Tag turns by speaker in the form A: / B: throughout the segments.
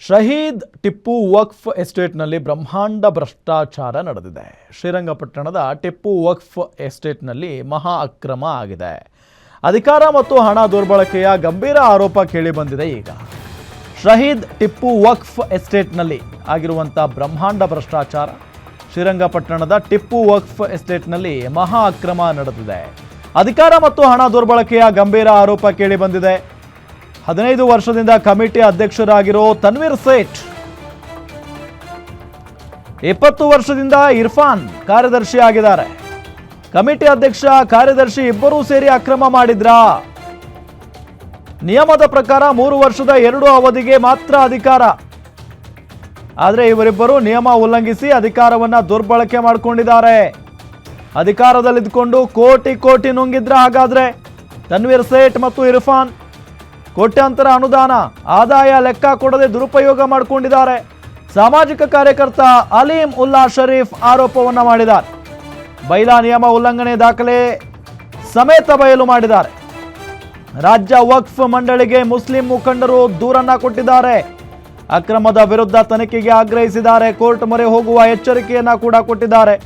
A: ಶಹೀದ್ ಟಿಪ್ಪು ವಕ್ಫ್ ಎಸ್ಟೇಟ್ನಲ್ಲಿ ಬ್ರಹ್ಮಾಂಡ ಭ್ರಷ್ಟಾಚಾರ ನಡೆದಿದೆ. ಶ್ರೀರಂಗಪಟ್ಟಣದ ಟಿಪ್ಪು ವಕ್ಫ್ ಎಸ್ಟೇಟ್ನಲ್ಲಿ ಮಹಾ ಅಕ್ರಮ ಆಗಿದೆ. ಅಧಿಕಾರ ಮತ್ತು ಹಣ ದುರ್ಬಳಕೆಯ ಗಂಭೀರ ಆರೋಪ ಕೇಳಿಬಂದಿದೆ. ಈಗ ಶಹೀದ್ ಟಿಪ್ಪು ವಕ್ಫ್ ಎಸ್ಟೇಟ್ನಲ್ಲಿ ಆಗಿರುವಂಥ ಬ್ರಹ್ಮಾಂಡ ಭ್ರಷ್ಟಾಚಾರ, ಶ್ರೀರಂಗಪಟ್ಟಣದ ಟಿಪ್ಪು ವಕ್ಫ್ ಎಸ್ಟೇಟ್ನಲ್ಲಿ ಮಹಾ ಅಕ್ರಮ ನಡೆದಿದೆ. ಅಧಿಕಾರ ಮತ್ತು ಹಣ ದುರ್ಬಳಕೆಯ ಗಂಭೀರ ಆರೋಪ ಕೇಳಿಬಂದಿದೆ. 15 ವರ್ಷದಿಂದ ಕಮಿಟಿ ಅಧ್ಯಕ್ಷರಾಗಿರೋ ತನ್ವೀರ್ ಸೇಠ್, 20 ವರ್ಷದಿಂದ ಇರ್ಫಾನ್ ಕಾರ್ಯದರ್ಶಿ ಆಗಿದ್ದಾರೆ. ಕಮಿಟಿ ಅಧ್ಯಕ್ಷ ಕಾರ್ಯದರ್ಶಿ ಇಬ್ಬರೂ ಸೇರಿ ಅಕ್ರಮ ಮಾಡಿದ್ರಾ? ನಿಯಮದ ಪ್ರಕಾರ 3 ವರ್ಷದ 2 ಅವಧಿಗೆ ಮಾತ್ರ ಅಧಿಕಾರ. ಆದರೆ ಇವರಿಬ್ಬರು ನಿಯಮ ಉಲ್ಲಂಘಿಸಿ ಅಧಿಕಾರವನ್ನ ದುರ್ಬಳಕೆ ಮಾಡಿಕೊಂಡಿದ್ದಾರೆ. ಅಧಿಕಾರದಲ್ಲಿದ್ದುಕೊಂಡು ಕೋಟಿ ನುಂಗಿದ್ರ. ಹಾಗಾದ್ರೆ ತನ್ವೀರ್ ಸೇಠ್ ಮತ್ತು ಇರ್ಫಾನ್ ಕೋಟ್ಯಾಂತರ ಅನುದಾನ ಆದಾಯ ಲೆಕ್ಕ ಕೊಡದೆ ದುರುಪಯೋಗ ಮಾಡಿಕೊಂಡಿದ್ದಾರೆ. ಸಾಮಾಜಿಕ ಕಾರ್ಯಕರ್ತ ಅಲೀಂ ಉಲ್ಲಾ ಶರೀಫ್ ಆರೋಪವನ್ನ ಮಾಡಿದ್ದಾರೆ. ಬೈಲಾ ನಿಯಮ ಉಲ್ಲಂಘನೆ ದಾಖಲೆ ಸಮೇತ ಬಯಲು ಮಾಡಿದ್ದಾರೆ. ರಾಜ್ಯ ವಕ್ಫ್ ಮಂಡಳಿಗೆ ಮುಸ್ಲಿಂ ಮುಖಂಡರು ದೂರನ್ನ ಕೊಟ್ಟಿದ್ದಾರೆ. ಅಕ್ರಮದ ವಿರುದ್ಧ ತನಿಖೆಗೆ ಆಗ್ರಹಿಸಿದ್ದಾರೆ. ಕೋರ್ಟ್ ಮೊರೆ ಹೋಗುವ ಎಚ್ಚರಿಕೆಯನ್ನ ಕೂಡ ಕೊಟ್ಟಿದ್ದಾರೆ.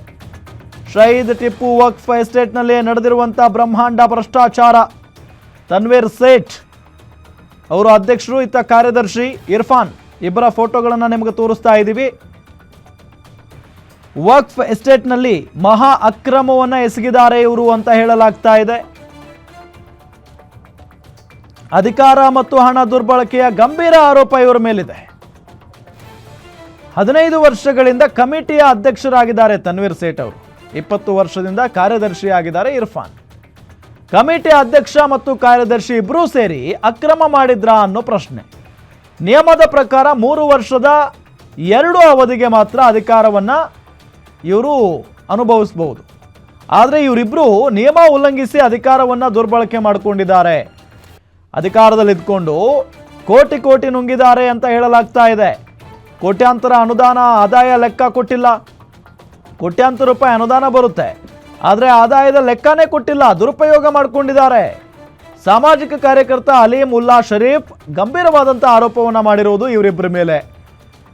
A: ಶಹೀದ್ ಟಿಪ್ಪು ವಕ್ಫ್ ಎಸ್ಟೇಟ್ನಲ್ಲಿ ನಡೆದಿರುವಂತಹ ಬ್ರಹ್ಮಾಂಡ ಭ್ರಷ್ಟಾಚಾರ. ತನ್ವೀರ್ ಸೇಠ್ ಅವರು ಅಧ್ಯಕ್ಷರು, ಇತ್ತ ಕಾರ್ಯದರ್ಶಿ ಇರ್ಫಾನ್, ಇಬ್ಬರ ಫೋಟೋಗಳನ್ನು ನಿಮಗೆ ತೋರಿಸ್ತಾ ಇದ್ದೀವಿ. ವಕ್ಫ್ ಎಸ್ಟೇಟ್ನಲ್ಲಿ ಮಹಾ ಅಕ್ರಮವನ್ನ ಎಸಗಿದ್ದಾರೆ ಇವರು ಅಂತ ಹೇಳಲಾಗ್ತಾ ಇದೆ. ಅಧಿಕಾರ ಮತ್ತು ಹಣ ದುರ್ಬಳಕೆಯ ಗಂಭೀರ ಆರೋಪ ಇವರ ಮೇಲಿದೆ. 15 ವರ್ಷಗಳಿಂದ ಕಮಿಟಿಯ ಅಧ್ಯಕ್ಷರಾಗಿದ್ದಾರೆ ತನ್ವೀರ್ ಸೇಠ್ ಅವರು. 20 ವರ್ಷದಿಂದ ಕಾರ್ಯದರ್ಶಿ ಆಗಿದ್ದಾರೆ ಇರ್ಫಾನ್. ಕಮಿಟಿ ಅಧ್ಯಕ್ಷ ಮತ್ತು ಕಾರ್ಯದರ್ಶಿ ಇಬ್ಬರೂ ಸೇರಿ ಅಕ್ರಮ ಮಾಡಿದ್ರಾ ಅನ್ನೋ ಪ್ರಶ್ನೆ. ನಿಯಮದ ಪ್ರಕಾರ 3 ವರ್ಷದ 2 ಅವಧಿಗೆ ಮಾತ್ರ ಅಧಿಕಾರವನ್ನ ಇವರು ಅನುಭವಿಸಬಹುದು. ಆದರೆ ಇವರಿಬ್ಬರು ನಿಯಮ ಉಲ್ಲಂಘಿಸಿ ಅಧಿಕಾರವನ್ನ ದುರ್ಬಳಕೆ ಮಾಡಿಕೊಂಡಿದ್ದಾರೆ. ಅಧಿಕಾರದಲ್ಲಿದ್ದುಕೊಂಡು ಕೋಟಿ ನುಂಗಿದ್ದಾರೆ ಅಂತ ಹೇಳಲಾಗ್ತಾ ಇದೆ. ಕೋಟ್ಯಾಂತರ ಅನುದಾನ ಆದಾಯ ಲೆಕ್ಕ ಕೊಟ್ಟಿಲ್ಲ. ಕೋಟ್ಯಾಂತರ ರೂಪಾಯಿ ಅನುದಾನ ಬರುತ್ತೆ, ಆದರೆ ಆದಾಯದ ಲೆಕ್ಕನೇ ಕೊಟ್ಟಿಲ್ಲ, ದುರುಪಯೋಗ ಮಾಡಿಕೊಂಡಿದ್ದಾರೆ. ಸಾಮಾಜಿಕ ಕಾರ್ಯಕರ್ತ ಅಲೀಂ ಉಲ್ಲಾ ಶರೀಫ್ ಗಂಭೀರವಾದಂಥ ಆರೋಪವನ್ನು ಮಾಡಿರುವುದು ಇವರಿಬ್ಬರ ಮೇಲೆ.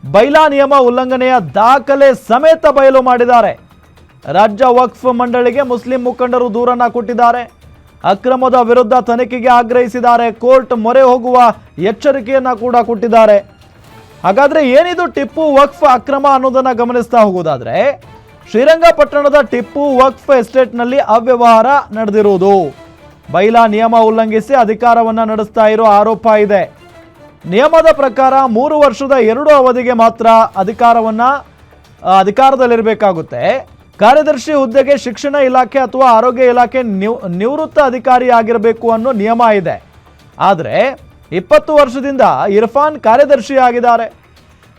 A: ಬೈಲಾ ನಿಯಮ ಉಲ್ಲಂಘನೆಯ ದಾಖಲೆ ಸಮೇತ ಬಯಲು ಮಾಡಿದ್ದಾರೆ. ರಾಜ್ಯ ವಕ್ಫ್ ಮಂಡಳಿಗೆ ಮುಸ್ಲಿಂ ಮುಖಂಡರು ದೂರನ್ನ ಕೊಟ್ಟಿದ್ದಾರೆ. ಅಕ್ರಮದ ವಿರುದ್ಧ ತನಿಖೆಗೆ ಆಗ್ರಹಿಸಿದ್ದಾರೆ. ಕೋರ್ಟ್ ಮೊರೆ ಹೋಗುವ ಎಚ್ಚರಿಕೆಯನ್ನ ಕೂಡ ಕೊಟ್ಟಿದ್ದಾರೆ. ಹಾಗಾದ್ರೆ ಏನಿದು ಟಿಪ್ಪು ವಕ್ಫ್ ಅಕ್ರಮ ಅನ್ನೋದನ್ನ ಗಮನಿಸ್ತಾ ಹೋಗೋದಾದ್ರೆ, ಶ್ರೀರಂಗಪಟ್ಟಣದ ಟಿಪ್ಪು ವಕ್ಫ್ ಎಸ್ಟೇಟ್ನಲ್ಲಿ ಅವ್ಯವಹಾರ ನಡೆದಿರುವುದು. ಬೈಲಾ ನಿಯಮ ಉಲ್ಲಂಘಿಸಿ ಅಧಿಕಾರವನ್ನ ನಡೆಸ್ತಾ ಇರೋ ಆರೋಪ ಇದೆ. ನಿಯಮದ ಪ್ರಕಾರ 3 ವರ್ಷದ 2 ಅವಧಿಗೆ ಮಾತ್ರ ಅಧಿಕಾರದಲ್ಲಿರಬೇಕಾಗುತ್ತೆ. ಕಾರ್ಯದರ್ಶಿ ಹುದ್ದೆಗೆ ಶಿಕ್ಷಣ ಇಲಾಖೆ ಅಥವಾ ಆರೋಗ್ಯ ಇಲಾಖೆ ನಿವೃತ್ತ ಅಧಿಕಾರಿ ಆಗಿರಬೇಕು ಅನ್ನೋ ನಿಯಮ ಇದೆ. ಆದರೆ 20 ವರ್ಷದಿಂದ ಇರ್ಫಾನ್ ಕಾರ್ಯದರ್ಶಿ ಆಗಿದ್ದಾರೆ.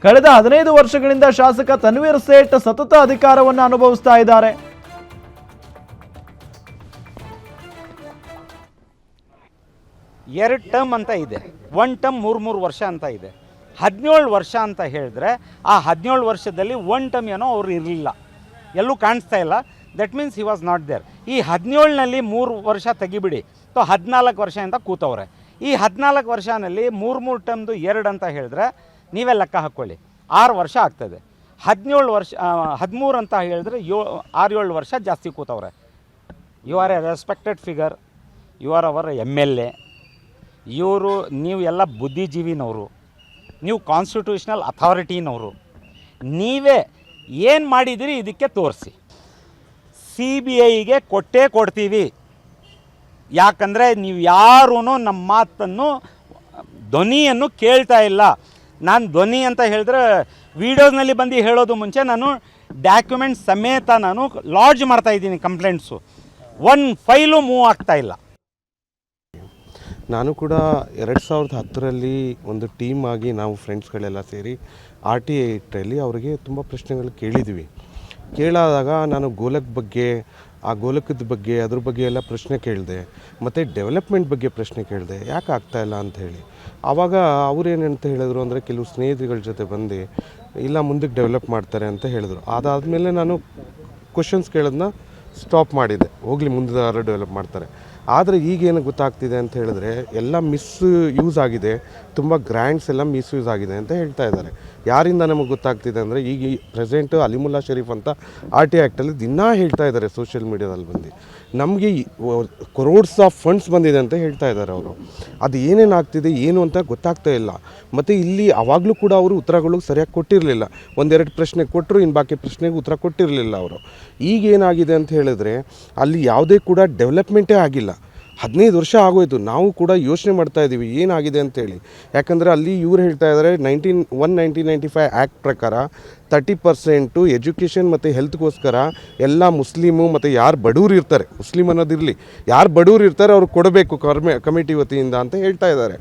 A: ಕಳೆದ 15 ವರ್ಷಗಳಿಂದ ಶಾಸಕ ತನ್ವೀರ್ ಸೇಠ್ ಸತತ ಅಧಿಕಾರವನ್ನು ಅನುಭವಿಸ್ತಾ ಇದ್ದಾರೆ.
B: ಎರಡು ಟರ್ಮ್ ಅಂತ ಇದೆ, 1 ಟರ್ಮ್ 3 ವರ್ಷ ಅಂತ ಇದೆ. 17 ವರ್ಷ ಅಂತ ಹೇಳಿದ್ರೆ ಆ 17 ವರ್ಷದಲ್ಲಿ 1 ಟರ್ಮ್ ಏನೋ ಅವ್ರು ಇರಲಿಲ್ಲ, ಎಲ್ಲೂ ಕಾಣಿಸ್ತಾ ಇಲ್ಲ. That means he was not there. ಈ 17ನಲ್ಲಿ 3 ವರ್ಷ ತೆಗಿಬಿಡಿ, 14 ವರ್ಷ ಅಂತ ಕೂತವ್ರೆ. ಈ 14 ವರ್ಷನಲ್ಲಿ 3 ಟರ್ಮ್ದು 2 ಅಂತ ಹೇಳಿದ್ರೆ ನೀವೇ ಲೆಕ್ಕ ಹಾಕ್ಕೊಳ್ಳಿ, 6 ವರ್ಷ ಆಗ್ತದೆ. 17 ವರ್ಷ 13 ಅಂತ ಹೇಳಿದ್ರೆ 6-7 ವರ್ಷ ಜಾಸ್ತಿ ಕೂತವ್ರೆ. You are a respected figure, you are our MLA. ಇವರು ನೀವು ಎಲ್ಲ ಬುದ್ಧಿಜೀವಿನವರು, ನೀವು ಕಾನ್ಸ್ಟಿಟ್ಯೂಷನಲ್ ಅಥಾರಿಟಿನವರು. ನೀವೇ ಏನು ಮಾಡಿದಿರಿ ಇದಕ್ಕೆ ತೋರಿಸಿ. CBIಗೆ ಕೊಡ್ತೀವಿ. ಯಾಕಂದರೆ ನೀವು ಯಾರೂ ನಮ್ಮ ಮಾತನ್ನು ಧ್ವನಿಯನ್ನು ಕೇಳ್ತಾ ಇಲ್ಲ. ನಾನು ಧ್ವನಿ ಅಂತ ಹೇಳಿದ್ರೆ ವೀಡಿಯೋಸ್ನಲ್ಲಿ ಬಂದು ಹೇಳೋದು ಮುಂಚೆ ನಾನು ಡಾಕ್ಯುಮೆಂಟ್ ಸಮೇತ ನಾನು ಲಾಡ್ಜ್ ಮಾಡ್ತಾಯಿದ್ದೀನಿ ಕಂಪ್ಲೇಂಟ್ಸು. 1 ಫೈಲು ಮೂವ್ ಆಗ್ತಾಯಿಲ್ಲ.
C: ನಾನು ಕೂಡ 2010ರಲ್ಲಿ ಒಂದು ಟೀಮ್ ಆಗಿ ನಾವು ಫ್ರೆಂಡ್ಸ್ಗಳೆಲ್ಲ ಸೇರಿ RTI ಇಟ್ಟರಲ್ಲಿ ಅವರಿಗೆ ತುಂಬ ಪ್ರಶ್ನೆಗಳು ಕೇಳಿದ್ವಿ. ಕೇಳಾದಾಗ ನಾನು ಗೋಲಕ್ ಬಗ್ಗೆ, ಆ ಗೋಲಕದ ಬಗ್ಗೆ, ಅದ್ರ ಬಗ್ಗೆ ಎಲ್ಲ ಪ್ರಶ್ನೆ ಕೇಳಿದೆ. ಮತ್ತು ಡೆವಲಪ್ಮೆಂಟ್ ಬಗ್ಗೆ ಪ್ರಶ್ನೆ ಕೇಳಿದೆ, ಯಾಕೆ ಆಗ್ತಾಯಿಲ್ಲ ಅಂತ ಹೇಳಿ. ಆವಾಗ ಅವ್ರೇನಂತ ಹೇಳಿದ್ರು ಅಂದರೆ, ಕೆಲವು ಸ್ನೇಹಿತರುಗಳ ಜೊತೆ ಬಂದು ಇಲ್ಲ ಮುಂದಕ್ಕೆ ಡೆವಲಪ್ ಮಾಡ್ತಾರೆ ಅಂತ ಹೇಳಿದ್ರು. ಅದಾದಮೇಲೆ ನಾನು ಕ್ವಶನ್ಸ್ ಕೇಳೋದನ್ನ ಸ್ಟಾಪ್ ಮಾಡಿದೆ. ಹೋಗಲಿ ಮುಂದೆ ಯಾರು ಡೆವಲಪ್ ಮಾಡ್ತಾರೆ. ಆದರೆ ಈಗೇನು ಗೊತ್ತಾಗ್ತಿದೆ ಅಂತ ಹೇಳಿದ್ರೆ ಎಲ್ಲ ಯೂಸ್ ಆಗಿದೆ, ತುಂಬ ಗ್ರ್ಯಾಂಡ್ಸ್ ಎಲ್ಲ ಮಿಸ್ಯೂಸ್ ಆಗಿದೆ ಅಂತ ಹೇಳ್ತಾ ಇದ್ದಾರೆ. ಯಾರಿಂದ ನಮಗೆ ಗೊತ್ತಾಗ್ತಿದೆ ಅಂದರೆ ಈಗ ಪ್ರೆಸೆಂಟ್ ಅಲಿಮುಲ್ಲಾ ಶರೀಫ್ ಅಂತ RT ಆ್ಯಕ್ಟಲ್ಲಿ ದಿನಾ ಹೇಳ್ತಾ ಇದ್ದಾರೆ ಸೋಷಿಯಲ್ ಮೀಡಿಯಾದಲ್ಲಿ ಬಂದು, ನಮಗೆ ಕ್ರೋಡ್ಸ್ ಆಫ್ ಫಂಡ್ಸ್ ಬಂದಿದೆ ಅಂತ ಹೇಳ್ತಾ ಇದ್ದಾರೆ ಅವರು. ಅದು ಏನೇನಾಗ್ತಿದೆ ಏನು ಅಂತ ಗೊತ್ತಾಗ್ತಾ ಇಲ್ಲ. ಮತ್ತು ಇಲ್ಲಿ ಆವಾಗಲೂ ಕೂಡ ಅವರು ಉತ್ತರಗಳು ಸರಿಯಾಗಿ ಕೊಟ್ಟಿರಲಿಲ್ಲ. ಒಂದೆರಡು ಪ್ರಶ್ನೆ ಕೊಟ್ಟರು, ಇನ್ನು ಬಾಕಿ ಪ್ರಶ್ನೆಗೆ ಉತ್ತರ ಕೊಟ್ಟಿರಲಿಲ್ಲ ಅವರು. ಈಗ ಏನಾಗಿದೆ ಅಂತ ಹೇಳಿದ್ರೆ ಅಲ್ಲಿ ಯಾವುದೇ ಕೂಡ ಡೆವಲಪ್ಮೆಂಟೇ ಆಗಿಲ್ಲ. 15 ವರ್ಷ ಆಗೋಯ್ತು. ನಾವು ಕೂಡ ಯೋಚನೆ ಮಾಡ್ತಾ ಇದ್ದೀವಿ ಏನಾಗಿದೆ ಅಂತೇಳಿ. ಯಾಕಂದರೆ ಅಲ್ಲಿ ಇವ್ರು ಹೇಳ್ತಾ ಇದ್ದಾರೆ 1995 ಆ್ಯಕ್ಟ್ ಪ್ರಕಾರ 30% ಎಜುಕೇಷನ್ ಮತ್ತು ಹೆಲ್ತ್ಗೋಸ್ಕರ ಎಲ್ಲ ಮುಸ್ಲಿಮು ಮತ್ತು ಯಾರು ಬಡವ್ರು ಇರ್ತಾರೆ, ಮುಸ್ಲಿಮ್ ಅನ್ನೋದಿರಲಿ, ಯಾರು ಬಡವ್ರು ಇರ್ತಾರೆ ಅವ್ರಿಗೆ ಕೊಡಬೇಕು ಕಮಿಟಿ ವತಿಯಿಂದ ಅಂತ ಹೇಳ್ತಾ ಇದ್ದಾರೆ.